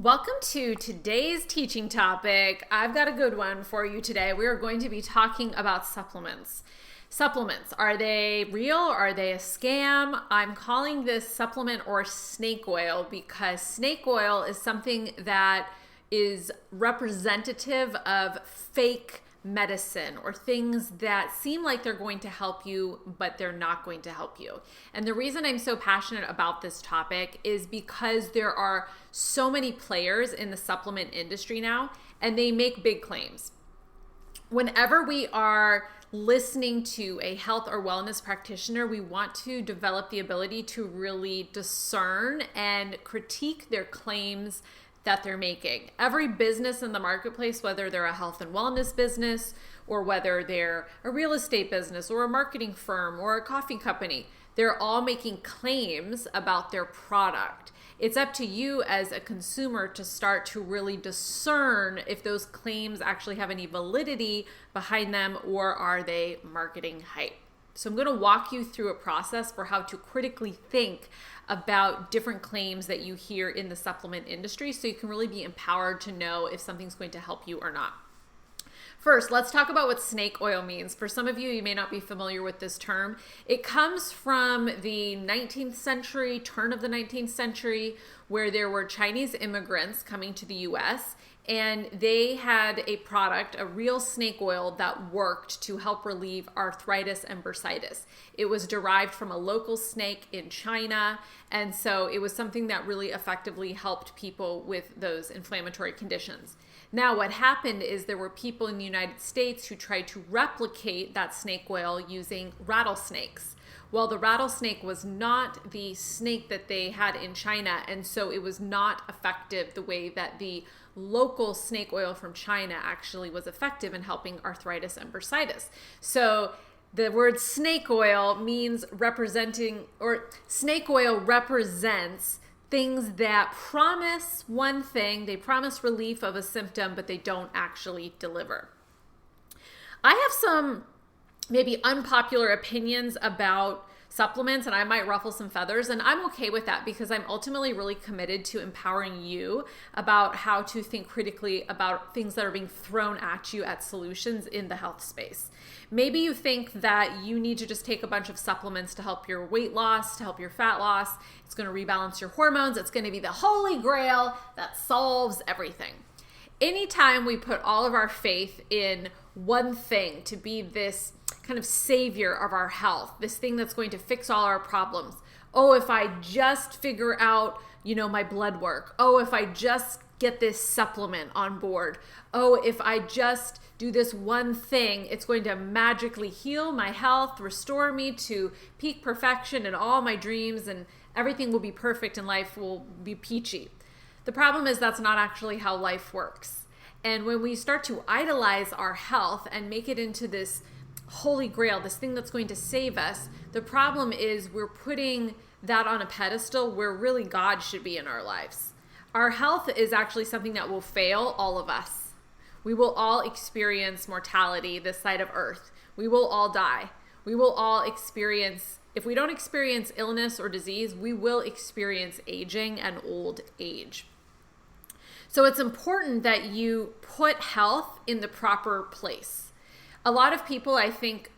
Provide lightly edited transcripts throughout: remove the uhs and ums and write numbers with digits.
Welcome to today's teaching topic. I've got a good one for you today. We are going to be talking about supplements. Supplements, are they real? Are they a scam? I'm calling this supplement or snake oil because snake oil is something that is representative of fake medicine or things that seem like they're going to help you, but they're not going to help you. And the reason I'm so passionate about this topic is because there are so many players in the supplement industry now, and they make big claims. Whenever we are listening to a health or wellness practitioner, we want to develop the ability to really discern and critique their claims that they're making. Every business in the marketplace, whether they're a health and wellness business or whether they're a real estate business or a marketing firm or a coffee company, they're all making claims about their product. It's up to you as a consumer to start to really discern if those claims actually have any validity behind them or are they marketing hype. So I'm going to walk you through a process for how to critically think about different claims that you hear in the supplement industry so you can really be empowered to know if something's going to help you or not. First, let's talk about what snake oil means. For some of you, you may not be familiar with this term. It comes from the 19th century, turn of the 19th century, where there were Chinese immigrants coming to the US, and they had a product, a real snake oil that worked to help relieve arthritis and bursitis. It was derived from a local snake in China, and so it was something that really effectively helped people with those inflammatory conditions. Now, what happened is there were people in the United States who tried to replicate that snake oil using rattlesnakes. Well, the rattlesnake was not the snake that they had in China, and so it was not effective the way that the local snake oil from China actually was effective in helping arthritis and bursitis. So the word snake oil means representing, or snake oil represents things that promise one thing, they promise relief of a symptom, but they don't actually deliver. I have some maybe unpopular opinions about supplements, and I might ruffle some feathers, and I'm okay with that because I'm ultimately really committed to empowering you about how to think critically about things that are being thrown at you at solutions in the health space. Maybe you think that you need to just take a bunch of supplements to help your weight loss, to help your fat loss. It's going to rebalance your hormones. It's going to be the holy grail that solves everything. Anytime we put all of our faith in one thing to be this kind of savior of our health, this thing that's going to fix all our problems. Oh, if I just figure out, my blood work. Oh, if I just get this supplement on board. Oh, if I just do this one thing, it's going to magically heal my health, restore me to peak perfection and all my dreams, and everything will be perfect and life will be peachy. The problem is that's not actually how life works. And when we start to idolize our health and make it into this holy grail, this thing that's going to save us, the problem is we're putting that on a pedestal where really God should be in our lives. Our health is actually something that will fail all of us. We will all experience mortality this side of earth. We will all die. We will all experience, if we don't experience illness or disease, we will experience aging and old age. So it's important that you put health in the proper place. A lot of people, I think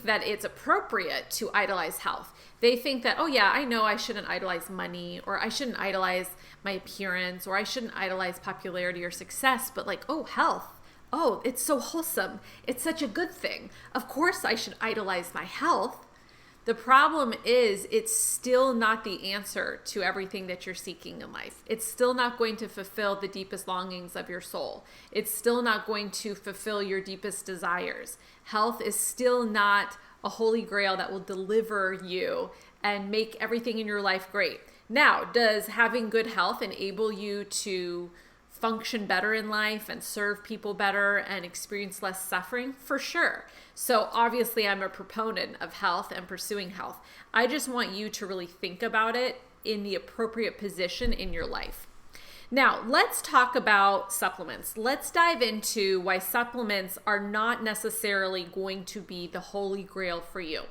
that it's appropriate to idolize health. They think that, oh yeah, I know I shouldn't idolize money, or I shouldn't idolize my appearance, or I shouldn't idolize popularity or success, but health. Oh, it's so wholesome. It's such a good thing. Of course I should idolize my health. The problem is it's still not the answer to everything that you're seeking in life. It's still not going to fulfill the deepest longings of your soul. It's still not going to fulfill your deepest desires. Health is still not a holy grail that will deliver you and make everything in your life great. Now, does having good health enable you to function better in life and serve people better and experience less suffering? For sure. So obviously I'm a proponent of health and pursuing health. I just want you to really think about it in the appropriate position in your life. Now, let's talk about supplements. Let's dive into why supplements are not necessarily going to be the holy grail for you.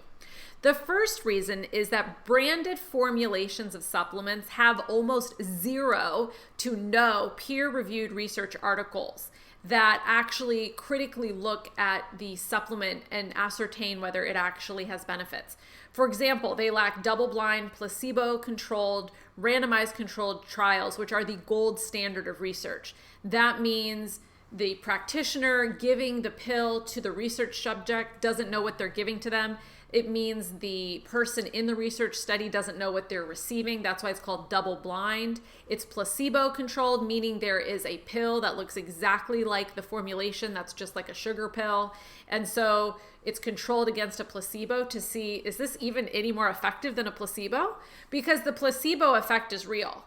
The first reason is that branded formulations of supplements have almost zero to no peer-reviewed research articles that actually critically look at the supplement and ascertain whether it actually has benefits. For example, they lack double-blind, placebo-controlled, randomized controlled trials, which are the gold standard of research. That means the practitioner giving the pill to the research subject doesn't know what they're giving to them. It means the person in the research study doesn't know what they're receiving. That's why it's called double blind. It's placebo controlled, meaning there is a pill that looks exactly like the formulation that's just like a sugar pill. And so it's controlled against a placebo to see, is this even any more effective than a placebo? Because the placebo effect is real.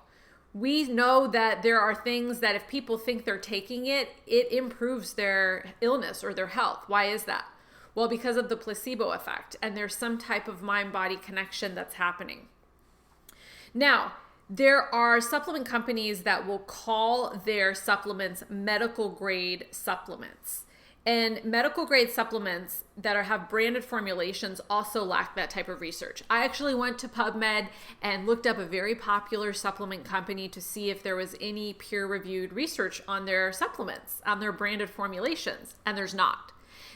We know that there are things that if people think they're taking it, it improves their illness or their health. Why is that? Well, because of the placebo effect, and there's some type of mind-body connection that's happening. Now, there are supplement companies that will call their supplements medical grade supplements. And medical grade supplements that have branded formulations also lack that type of research. I actually went to PubMed and looked up a very popular supplement company to see if there was any peer-reviewed research on their supplements, on their branded formulations, and there's not.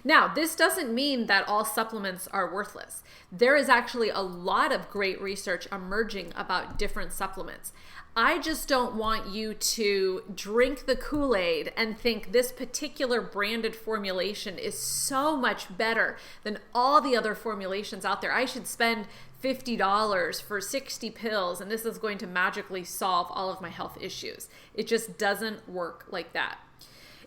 Now, this doesn't mean that all supplements are worthless. There is actually a lot of great research emerging about different supplements. I just don't want you to drink the Kool-Aid and think this particular branded formulation is so much better than all the other formulations out there. I should spend $50 for 60 pills and this is going to magically solve all of my health issues. It just doesn't work like that.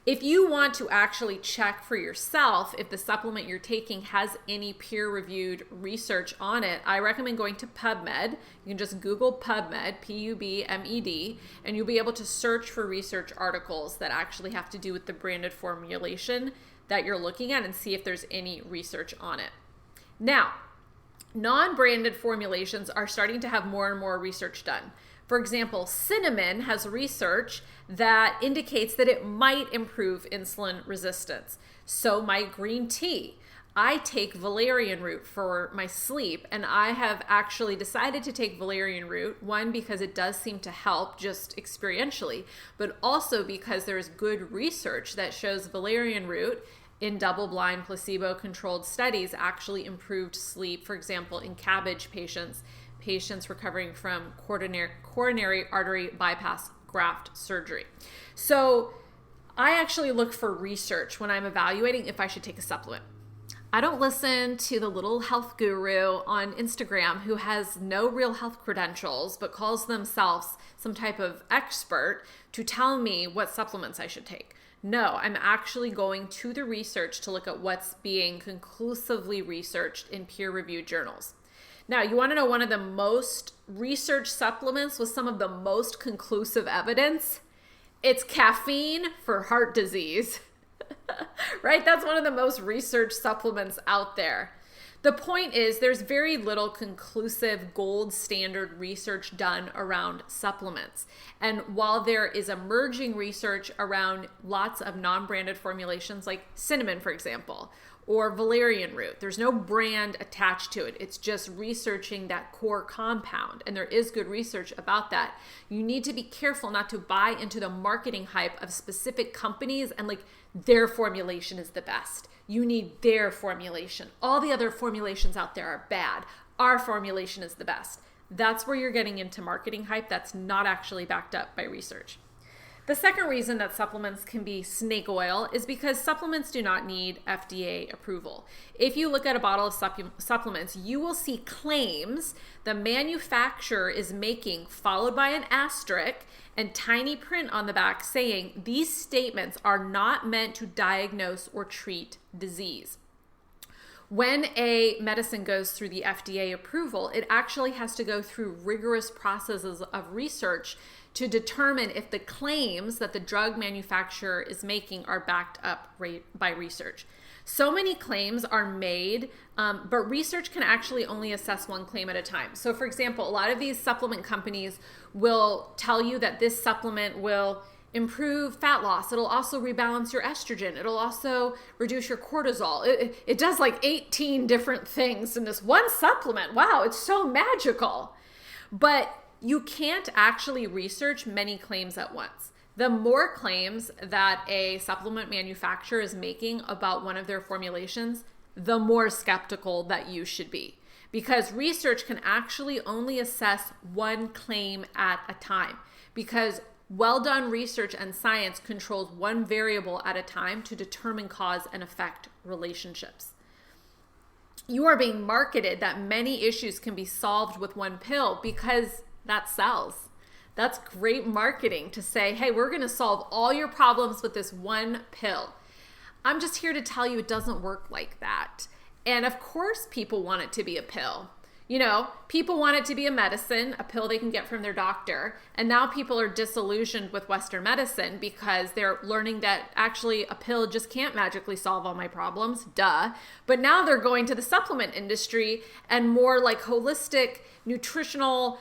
If you want to actually check for yourself if the supplement you're taking has any peer-reviewed research on it, I recommend going to PubMed. You can just Google PubMed, P-U-B-M-E-D, and you'll be able to search for research articles that actually have to do with the branded formulation that you're looking at and see if there's any research on it. Now, non-branded formulations are starting to have more and more research done. For example, cinnamon has research that indicates that it might improve insulin resistance. So might green tea. I take valerian root for my sleep, and I have actually decided to take valerian root, one, because it does seem to help just experientially, but also because there's good research that shows valerian root in double-blind placebo-controlled studies actually improved sleep, for example, in CABG patients recovering from coronary artery bypass graft surgery. So I actually look for research when I'm evaluating if I should take a supplement. I don't listen to the little health guru on Instagram who has no real health credentials but calls themselves some type of expert to tell me what supplements I should take. No, I'm actually going to the research to look at what's being conclusively researched in peer-reviewed journals. Now, you want to know one of the most researched supplements with some of the most conclusive evidence? It's caffeine for heart disease, right? That's one of the most researched supplements out there. The point is there's very little conclusive gold standard research done around supplements. And while there is emerging research around lots of non-branded formulations like cinnamon, for example, or valerian root, there's no brand attached to it. It's just researching that core compound. And there is good research about that. You need to be careful not to buy into the marketing hype of specific companies and like their formulation is the best. You need their formulation. All the other formulations out there are bad. Our formulation is the best. That's where you're getting into marketing hype that's not actually backed up by research. The second reason that supplements can be snake oil is because supplements do not need FDA approval. If you look at a bottle of supplements, you will see claims the manufacturer is making, followed by an asterisk and tiny print on the back saying these statements are not meant to diagnose or treat disease. When a medicine goes through the FDA approval, it actually has to go through rigorous processes of research to determine if the claims that the drug manufacturer is making are backed up by research. So many claims are made, but research can actually only assess one claim at a time. So for example, a lot of these supplement companies will tell you that this supplement will improve fat loss. It'll also rebalance your estrogen. It'll also reduce your cortisol. It does like 18 different things in this one supplement. Wow, it's so magical. But you can't actually research many claims at once. The more claims that a supplement manufacturer is making about one of their formulations, the more skeptical that you should be. Because research can actually only assess one claim at a time. Because well-done research and science controls one variable at a time to determine cause and effect relationships. You are being marketed that many issues can be solved with one pill because that sells. That's great marketing to say, hey, we're going to solve all your problems with this one pill. I'm just here to tell you it doesn't work like that. And of course, people want it to be a pill. You know, people want it to be a medicine, a pill they can get from their doctor. And now people are disillusioned with Western medicine because they're learning that actually a pill just can't magically solve all my problems. Duh. But now they're going to the supplement industry and more like holistic nutritional,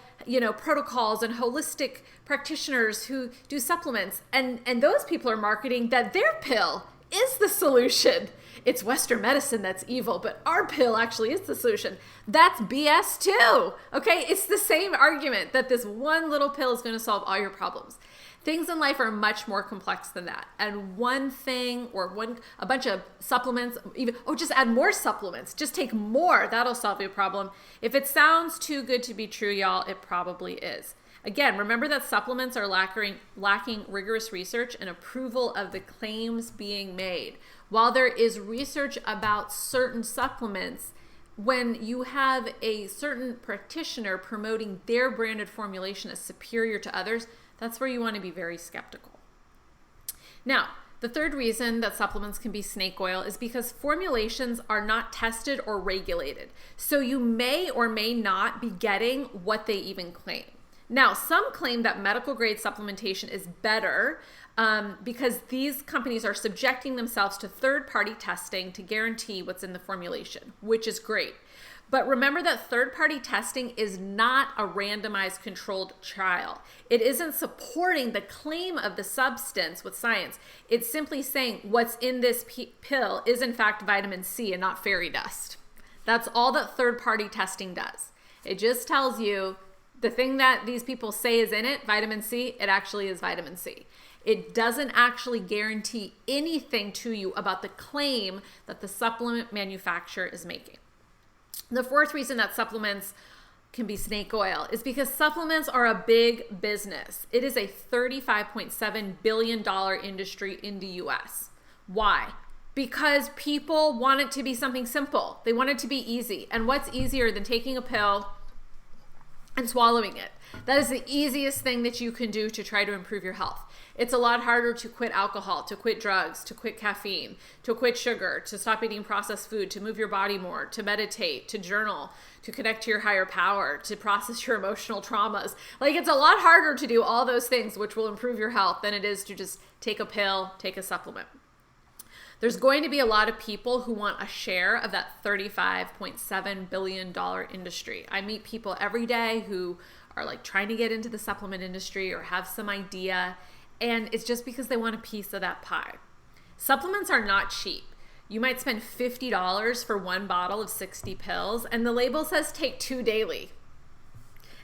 protocols and holistic practitioners who do supplements. And those people are marketing that their pill is the solution. It's Western medicine that's evil, but our pill actually is the solution. That's BS too. Okay, it's the same argument that this one little pill is going to solve all your problems. Things in life are much more complex than that. And one thing or a bunch of supplements, just add more supplements. Just take more. That'll solve your problem. If it sounds too good to be true, y'all, it probably is. Again, remember that supplements are lacking rigorous research and approval of the claims being made. While there is research about certain supplements, when you have a certain practitioner promoting their branded formulation as superior to others, that's where you want to be very skeptical. Now, the third reason that supplements can be snake oil is because formulations are not tested or regulated. So you may or may not be getting what they even claim. Now, some claim that medical grade supplementation is better because these companies are subjecting themselves to third-party testing to guarantee what's in the formulation, which is great. But remember that third-party testing is not a randomized controlled trial. It isn't supporting the claim of the substance with science. It's simply saying what's in this pill is in fact vitamin C and not fairy dust. That's all that third-party testing does. It just tells you the thing that these people say is in it, vitamin C, it actually is vitamin C. It doesn't actually guarantee anything to you about the claim that the supplement manufacturer is making. The fourth reason that supplements can be snake oil is because supplements are a big business. It is a $35.7 billion industry in the US. Why? Because people want it to be something simple. They want it to be easy. And what's easier than taking a pill and swallowing it? That is the easiest thing that you can do to try to improve your health. It's a lot harder to quit alcohol, to quit drugs, to quit caffeine, to quit sugar, to stop eating processed food, to move your body more, to meditate, to journal, to connect to your higher power, to process your emotional traumas. Like, it's a lot harder to do all those things which will improve your health than it is to just take a pill, take a supplement. There's going to be a lot of people who want a share of that $35.7 billion industry. I meet people every day who are like trying to get into the supplement industry or have some idea, and it's just because they want a piece of that pie. Supplements are not cheap. You might spend $50 for one bottle of 60 pills, and the label says take 2 daily.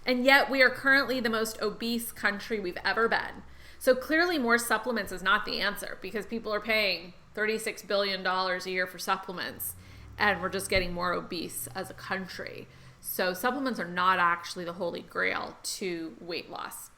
And yet we are currently the most obese country we've ever been. So clearly more supplements is not the answer because people are paying $36 billion a year for supplements, and we're just getting more obese as a country. So supplements are not actually the holy grail to weight loss.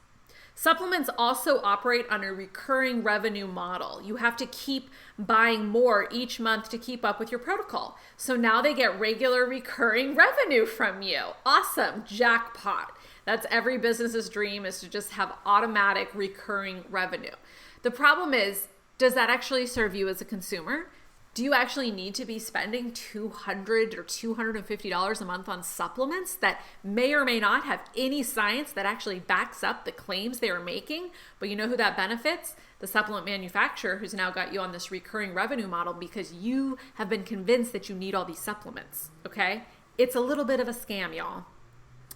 Supplements also operate on a recurring revenue model. You have to keep buying more each month to keep up with your protocol. So now they get regular recurring revenue from you. Awesome, jackpot. That's every business's dream, is to just have automatic recurring revenue. The problem is, does that actually serve you as a consumer? Do you actually need to be spending $200 or $250 a month on supplements that may or may not have any science that actually backs up the claims they are making? But you know who that benefits? The supplement manufacturer, who's now got you on this recurring revenue model because you have been convinced that you need all these supplements, okay? It's a little bit of a scam, y'all.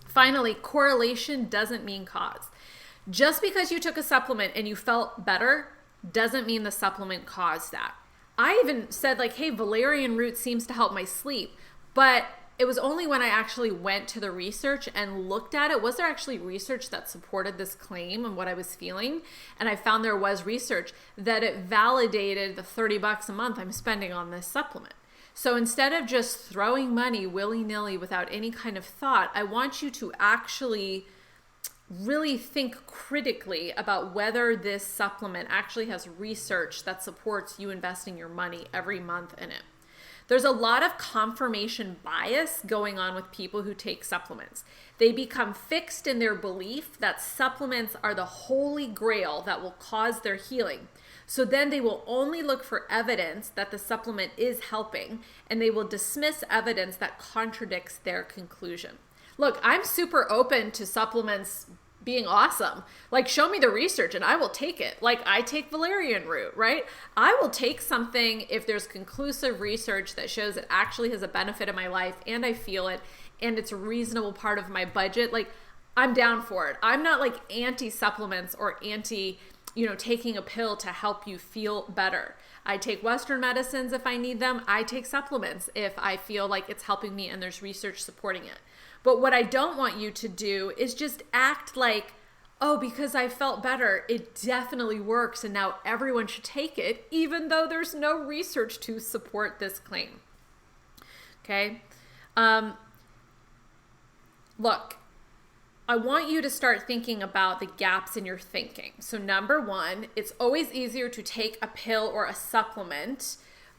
Finally, correlation doesn't mean cause. Just because you took a supplement and you felt better doesn't mean the supplement caused that. I even said like, hey, valerian root seems to help my sleep, but it was only when I actually went to the research and looked at it. Was there actually research that supported this claim and what I was feeling? And I found there was research that it validated the $30 a month I'm spending on this supplement. So instead of just throwing money willy-nilly without any kind of thought, I want you to actually really think critically about whether this supplement actually has research that supports you investing your money every month in it. There's a lot of confirmation bias going on with people who take supplements. They become fixed in their belief that supplements are the holy grail that will cause their healing. So then they will only look for evidence that the supplement is helping, and they will dismiss evidence that contradicts their conclusion. Look, I'm super open to supplements being awesome. Like, show me the research and I will take it. Like, I take valerian root, right? I will take something if there's conclusive research that shows it actually has a benefit in my life and I feel it and it's a reasonable part of my budget. Like, I'm down for it. I'm not like anti-supplements or anti, taking a pill to help you feel better. I take Western medicines if I need them. I take supplements if I feel like it's helping me and there's research supporting it. But what I don't want you to do is just act like, oh, because I felt better, it definitely works and now everyone should take it, even though there's no research to support this claim. Okay? Look, I want you to start thinking about the gaps in your thinking. So number one, it's always easier to take a pill or a supplement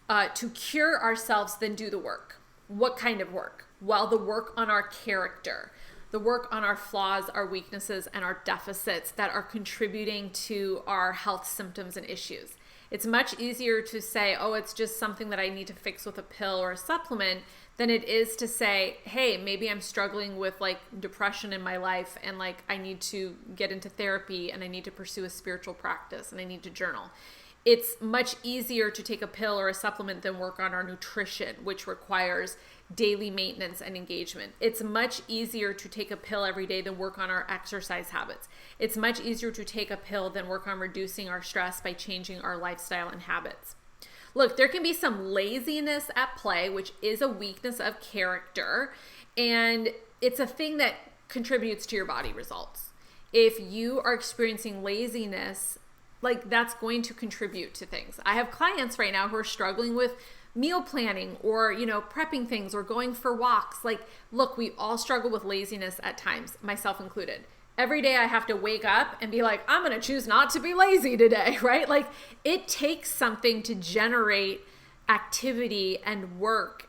to cure ourselves than do the work. What kind of work? Well, the work on our character, the work on our flaws, our weaknesses, and our deficits that are contributing to our health symptoms and issues. It's much easier to say, oh, it's just something that I need to fix with a pill or a supplement than it is to say, hey, maybe I'm struggling with like depression in my life and like I need to get into therapy and I need to pursue a spiritual practice and I need to journal. It's much easier to take a pill or a supplement than work on our nutrition, which requires daily maintenance and engagement. It's much easier to take a pill every day than work on our exercise habits. It's much easier to take a pill than work on reducing our stress by changing our lifestyle and habits. Look, there can be some laziness at play, which is a weakness of character, and it's a thing that contributes to your body results. If you are experiencing laziness, like that's going to contribute to things. I have clients right now who are struggling with meal planning or, prepping things or going for walks. Like, look, we all struggle with laziness at times, myself included. Every day I have to wake up and be like, I'm going to choose not to be lazy today, right? Like, it takes something to generate activity and work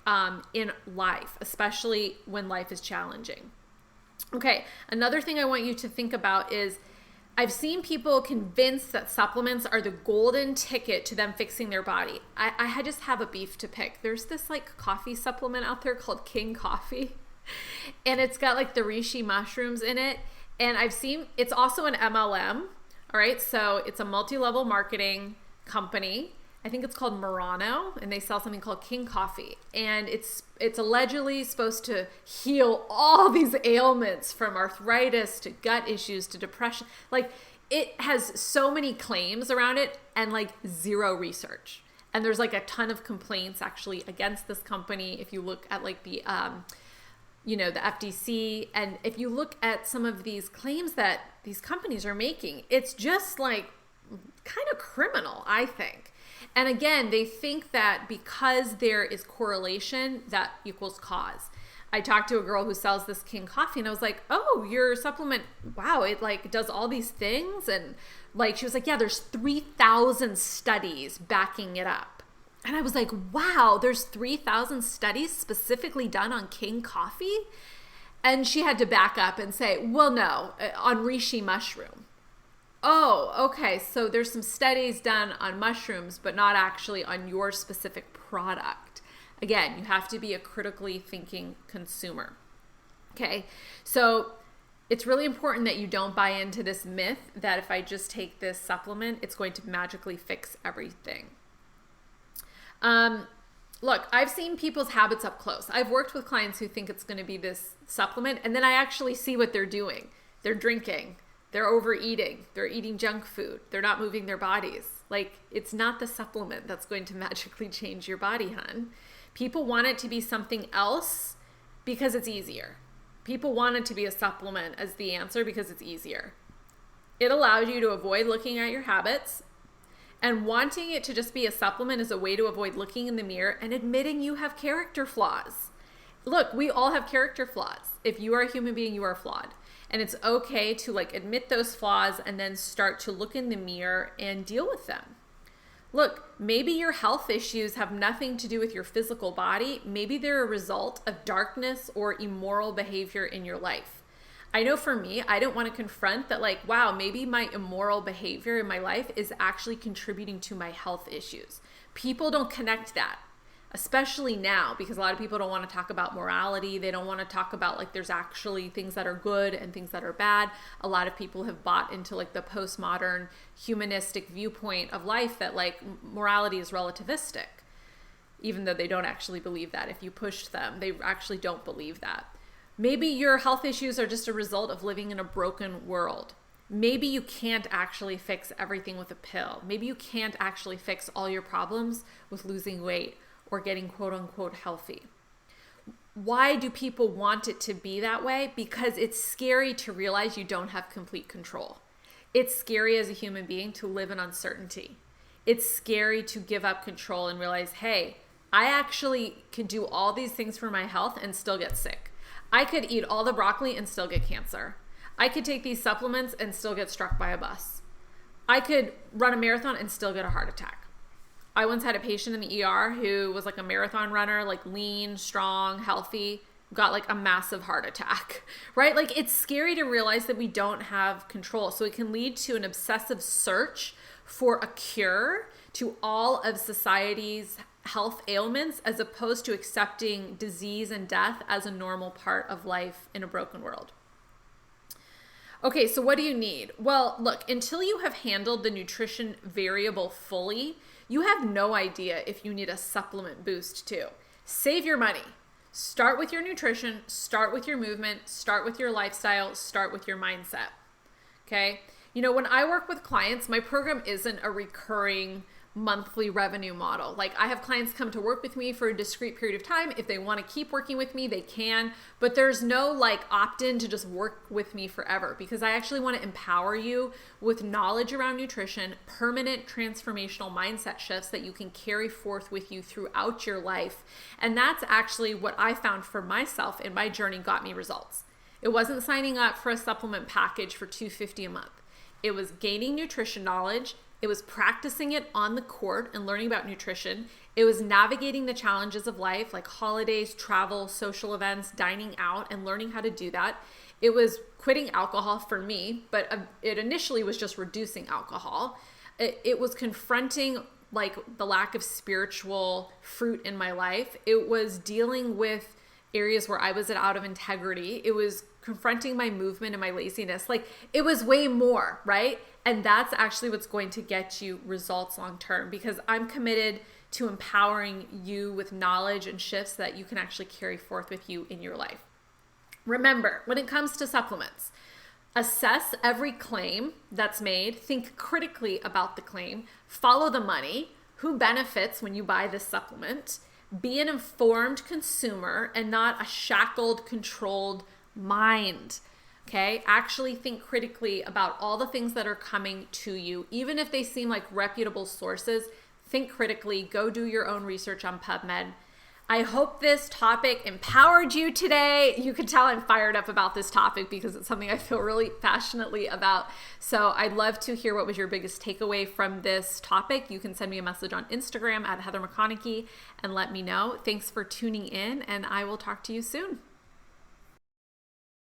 in life, especially when life is challenging. Okay, another thing I want you to think about is I've seen people convinced that supplements are the golden ticket to them fixing their body. I just have a beef to pick. There's this like coffee supplement out there called King Coffee, and it's got like the reishi mushrooms in it. And I've seen it's also an MLM. All right, so it's a multi-level marketing company. I think it's called Murano, and they sell something called King Coffee. And it's allegedly supposed to heal all these ailments from arthritis to gut issues to depression. Like, it has so many claims around it and like zero research. And there's like a ton of complaints actually against this company. If you look at like the FTC, and if you look at some of these claims that these companies are making, it's just like kind of criminal, I think. And again, they think that because there is correlation, that equals cause. I talked to a girl who sells this King Coffee, and I was like, oh, your supplement, wow, it like does all these things. And like, she was like, yeah, there's 3,000 studies backing it up. And I was like, wow, there's 3,000 studies specifically done on King Coffee? And she had to back up and say, well, no, on reishi mushroom. Oh, okay. So there's some studies done on mushrooms, but not actually on your specific product. Again, you have to be a critically thinking consumer. Okay. So it's really important that you don't buy into this myth that if I just take this supplement, it's going to magically fix everything. Look, I've seen people's habits up close. I've worked with clients who think it's going to be this supplement, and then I actually see what they're doing. They're drinking. They're overeating. They're eating junk food. They're not moving their bodies. Like, it's not the supplement that's going to magically change your body, hun. People want it to be something else because it's easier. People want it to be a supplement as the answer because it's easier. It allows you to avoid looking at your habits, and wanting it to just be a supplement is a way to avoid looking in the mirror and admitting you have character flaws. Look, we all have character flaws. If you are a human being, you are flawed. And it's okay to admit those flaws and then start to look in the mirror and deal with them. Look, maybe your health issues have nothing to do with your physical body. Maybe they're a result of darkness or immoral behavior in your life. I know for me, I don't want to confront that wow, maybe my immoral behavior in my life is actually contributing to my health issues. People don't connect that, especially now, because a lot of people don't want to talk about morality. They don't want to talk about there's actually things that are good and things that are bad. A lot of people have bought into the postmodern humanistic viewpoint of life that morality is relativistic, even though they don't actually believe that. If you pushed them, they actually don't believe that. Maybe your health issues are just a result of living in a broken world. Maybe you can't actually fix everything with a pill. Maybe you can't actually fix all your problems with losing weight or getting quote unquote healthy. Why do people want it to be that way? Because it's scary to realize you don't have complete control. It's scary as a human being to live in uncertainty. It's scary to give up control and realize, hey, I actually could do all these things for my health and still get sick. I could eat all the broccoli and still get cancer. I could take these supplements and still get struck by a bus. I could run a marathon and still get a heart attack. I once had a patient in the ER who was a marathon runner, lean, strong, healthy, got a massive heart attack, right? It's scary to realize that we don't have control. So it can lead to an obsessive search for a cure to all of society's health ailments, as opposed to accepting disease and death as a normal part of life in a broken world. Okay, so what do you need? Well, look, until you have handled the nutrition variable fully, you have no idea if you need a supplement boost too. Save your money. Start with your nutrition, start with your movement, start with your lifestyle, start with your mindset. Okay? When I work with clients, my program isn't a recurring monthly revenue model. I have clients come to work with me for a discrete period of time. If they want to keep working with me, they can, but there's no opt-in to just work with me forever, because I actually want to empower you with knowledge around nutrition, permanent transformational mindset shifts that you can carry forth with you throughout your life. And that's actually what I found for myself in my journey got me results. It wasn't signing up for a supplement package for $250 a month. It was gaining nutrition knowledge. It was practicing it on the court and learning about nutrition. It was navigating the challenges of life, like holidays, travel, social events, dining out, and learning how to do that. It was quitting alcohol for me, but it initially was just reducing alcohol. It was confronting the lack of spiritual fruit in my life. It was dealing with areas where I was out of integrity. It was confronting my movement and my laziness. It was way more, right? And that's actually what's going to get you results long term, because I'm committed to empowering you with knowledge and shifts that you can actually carry forth with you in your life. Remember, when it comes to supplements, assess every claim that's made, think critically about the claim, follow the money, who benefits when you buy this supplement, be an informed consumer and not a shackled, controlled mind. Okay, actually think critically about all the things that are coming to you, even if they seem like reputable sources. Think critically, go do your own research on PubMed. I hope this topic empowered you today. You can tell I'm fired up about this topic because it's something I feel really passionately about. So I'd love to hear what was your biggest takeaway from this topic. You can send me a message on Instagram at Heather McConaughey and let me know. Thanks for tuning in, and I will talk to you soon.